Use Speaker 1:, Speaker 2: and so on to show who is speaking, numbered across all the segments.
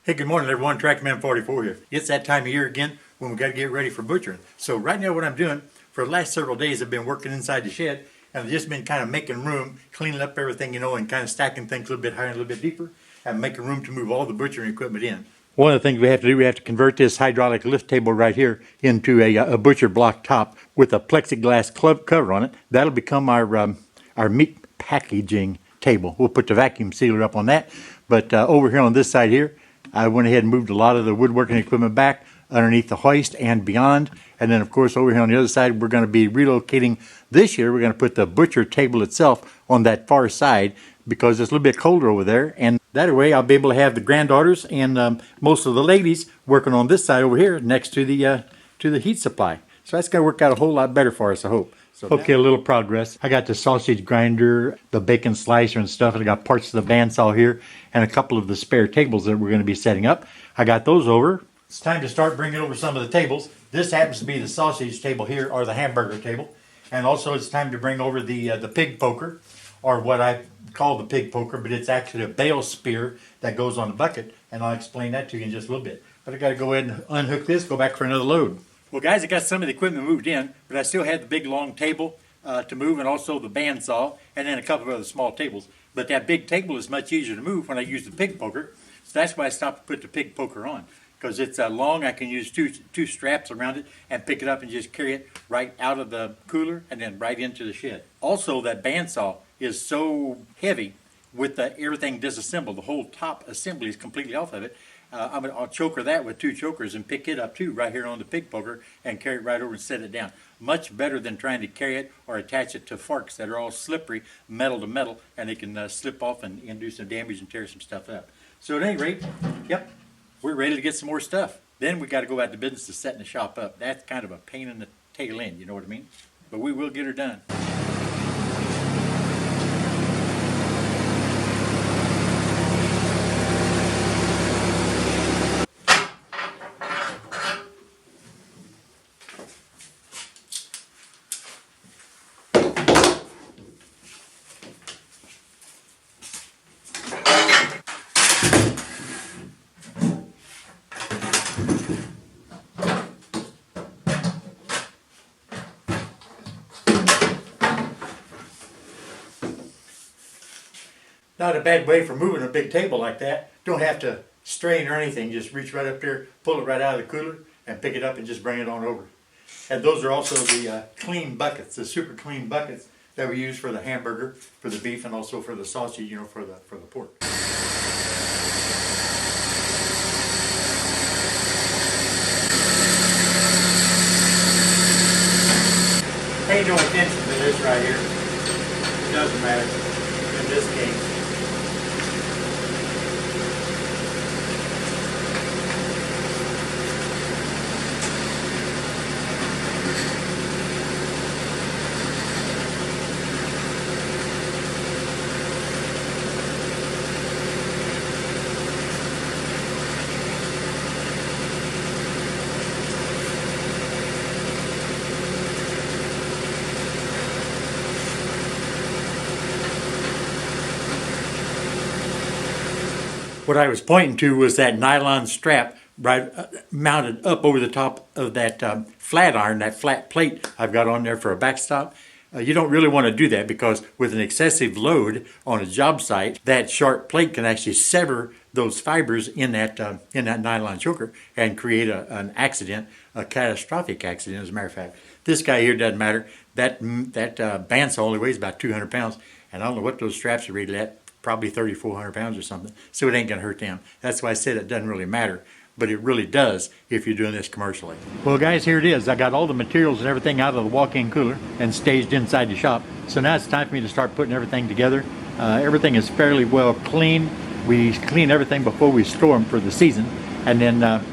Speaker 1: Hey, good morning everyone, Tractorman 44 here. It's that time of year again when we got to get ready for butchering. So right now what I'm doing, for the last several days I've been working inside the shed and I've just been kind of making room, cleaning up everything, and kind of stacking things a little bit higher and a little bit deeper and making room to move all the butchering equipment in. One of the things we have to do, we have to convert this hydraulic lift table right here into a butcher block top with a plexiglass cover on it. That'll become our meat packaging table. We'll put the vacuum sealer up on that. But over here on this side here, I went ahead and moved a lot of the woodworking equipment back underneath the hoist and beyond. And then, of course, over here on the other side, we're going to be relocating this year. We're going to put the butcher table itself on that far side because it's a little bit colder over there. And that way, I'll be able to have the granddaughters and most of the ladies working on this side over here next to the heat supply. So that's going to work out a whole lot better for us, I hope. So okay, a little progress. I got the sausage grinder, the bacon slicer and stuff, and I got parts of the bandsaw here and a couple of the spare tables that we're going to be setting up. I got those over. It's time to start bringing over some of the tables. This happens to be the sausage table here, or the hamburger table. And also it's time to bring over the pig poker, or what I call the pig poker, but it's actually a bale spear that goes on the bucket, and I'll explain that to you in just a little bit. But I got to go ahead and unhook this, go back for another load. Well, guys, I got some of the equipment moved in, but I still had the big long table to move, and also the bandsaw, and then a couple of other small tables. But that big table is much easier to move when I use the pig poker, so that's why I stopped to put the pig poker on. Because it's long, I can use two straps around it and pick it up and just carry it right out of the cooler and then right into the shed. Also, that bandsaw is so heavy with everything disassembled. The whole top assembly is completely off of it. I'll choker that with two chokers and pick it up too right here on the pig poker and carry it right over and set it down. Much better than trying to carry it or attach it to forks that are all slippery, metal to metal, and they can slip off and do some damage and tear some stuff up. So at any rate, yep, we're ready to get some more stuff. Then we got to go out to business to setting the shop up. That's kind of a pain in the tail end, you know what I mean? But we will get her done. Not a bad way for moving a big table like that. Don't have to strain or anything. Just reach right up there, pull it right out of the cooler, and pick it up and just bring it on over. And those are also the clean buckets, the super clean buckets that we use for the hamburger, for the beef, and also for the sausage, for the pork. Pay no attention to this right here. It doesn't matter in this case. What I was pointing to was that nylon strap right mounted up over the top of that flat iron, that flat plate I've got on there for a backstop. You don't really want to do that because with an excessive load on a job site, that sharp plate can actually sever those fibers in that nylon choker and create an accident, a catastrophic accident, as a matter of fact. This guy here doesn't matter. That bandsaw only weighs about 200 pounds, and I don't know what those straps are rated at. Probably 3,400 pounds or something, so it ain't going to hurt them. That's why I said it doesn't really matter, but it really does if you're doing this commercially. Well, guys, here it is. I got all the materials and everything out of the walk-in cooler and staged inside the shop. So now it's time for me to start putting everything together. Everything is fairly well clean. We clean everything before we store them for the season, and then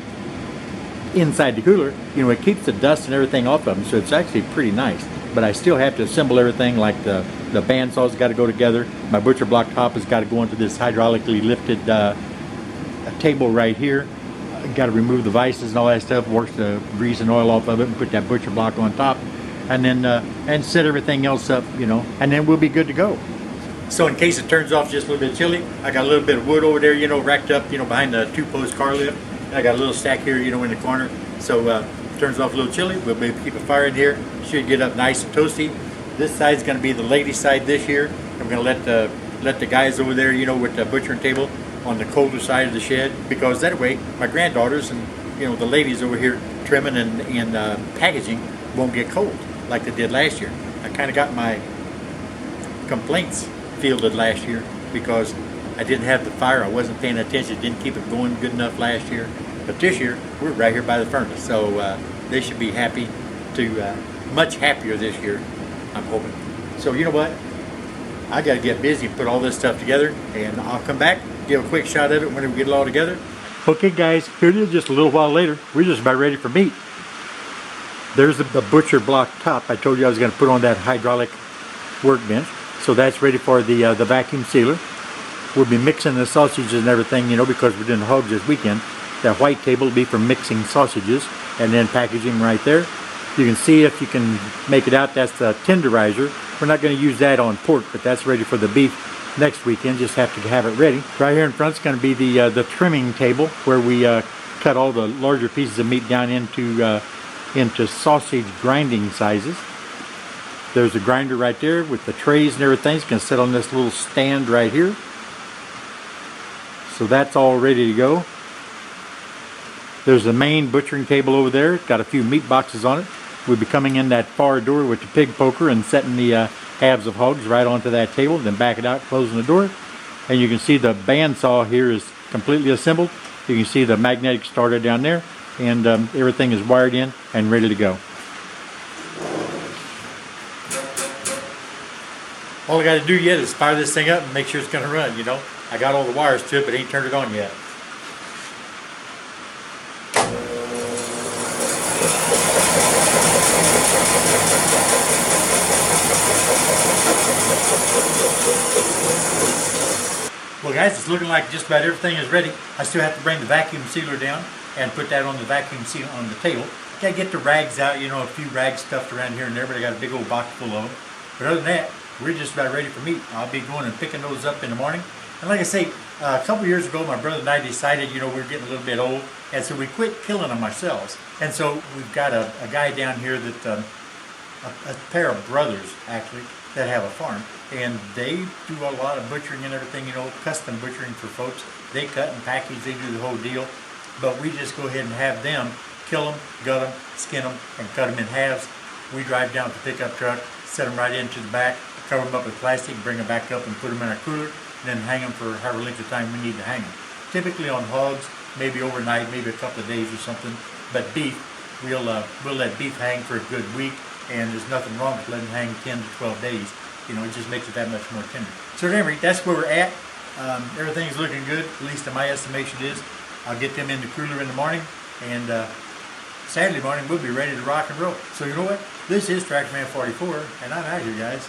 Speaker 1: inside the cooler, it keeps the dust and everything off of them, so it's actually pretty nice. But I still have to assemble everything, like the bandsaw's got to go together. My butcher block top has got to go into this hydraulically lifted table right here. Got to remove the vices and all that stuff, work the grease and oil off of it and put that butcher block on top. And then and set everything else up, and then we'll be good to go. So in case it turns off just a little bit chilly, I got a little bit of wood over there, racked up, behind the 2-post car lift. And I got a little stack here, in the corner. So if it turns off a little chilly, we'll be able to keep a fire in here. Should get up nice and toasty. This side's going to be the ladies' side this year. I'm going to let the guys over there, with the butchering table on the colder side of the shed, because that way my granddaughters and the ladies over here trimming and packaging won't get cold like they did last year. I kind of got my complaints fielded last year because I didn't have the fire. I wasn't paying attention. Didn't keep it going good enough last year. But this year we're right here by the furnace, so they should be happy to much happier this year, I'm hoping. So you know what? I got to get busy and put all this stuff together, and I'll come back, give a quick shot at it when we get it all together. Okay guys, here it is just a little while later. We're just about ready for meat. There's the butcher block top. I told you I was going to put on that hydraulic workbench. So that's ready for the vacuum sealer. We'll be mixing the sausages and everything, because we're doing the hogs this weekend. That white table will be for mixing sausages and then packaging right there. You can see if you can make it out, that's the tenderizer. We're not going to use that on pork, but that's ready for the beef next weekend. Just have to have it ready. Right here in front is going to be the trimming table where we cut all the larger pieces of meat down into sausage grinding sizes. There's a grinder right there with the trays and everything. It's going to sit on this little stand right here. So that's all ready to go. There's the main butchering table over there. Got a few meat boxes on it. We'll be coming in that far door with the pig poker and setting the halves of hogs right onto that table, then back it out, closing the door. And you can see the bandsaw here is completely assembled. You can see the magnetic starter down there, and everything is wired in and ready to go. All I got to do yet is fire this thing up and make sure it's going to run, I got all the wires to it, but ain't turned it on yet. Well guys, it's looking like just about everything is ready. I still have to bring the vacuum sealer down and put that on the vacuum sealer on the table. Gotta get the rags out, a few rags stuffed around here and there, but I got a big old box full of them. But other than that, we're just about ready for meat. I'll be going and picking those up in the morning. And like I say, a couple years ago, my brother and I decided, we were getting a little bit old, and so we quit killing them ourselves. And so we've got a guy down here that, a pair of brothers actually, that have a farm, and they do a lot of butchering and everything, custom butchering for folks. They cut and package, they do the whole deal, but we just go ahead and have them kill them, gut them, skin them, and cut them in halves. We drive down with the pickup truck, set them right into the back, cover them up with plastic, bring them back up and put them in our cooler, and then hang them for however length of time we need to hang them. Typically on hogs, maybe overnight, maybe a couple of days or something, but beef, we'll let beef hang for a good week, and there's nothing wrong with letting hang 10 to 12 days. It just makes it that much more tender. So at any rate, that's where we're at. Everything's looking good, at least in my estimation is. I'll get them in the cooler in the morning, and Saturday morning we'll be ready to rock and roll. So you know what? This is Tractor Man 44, and I'm out here, guys.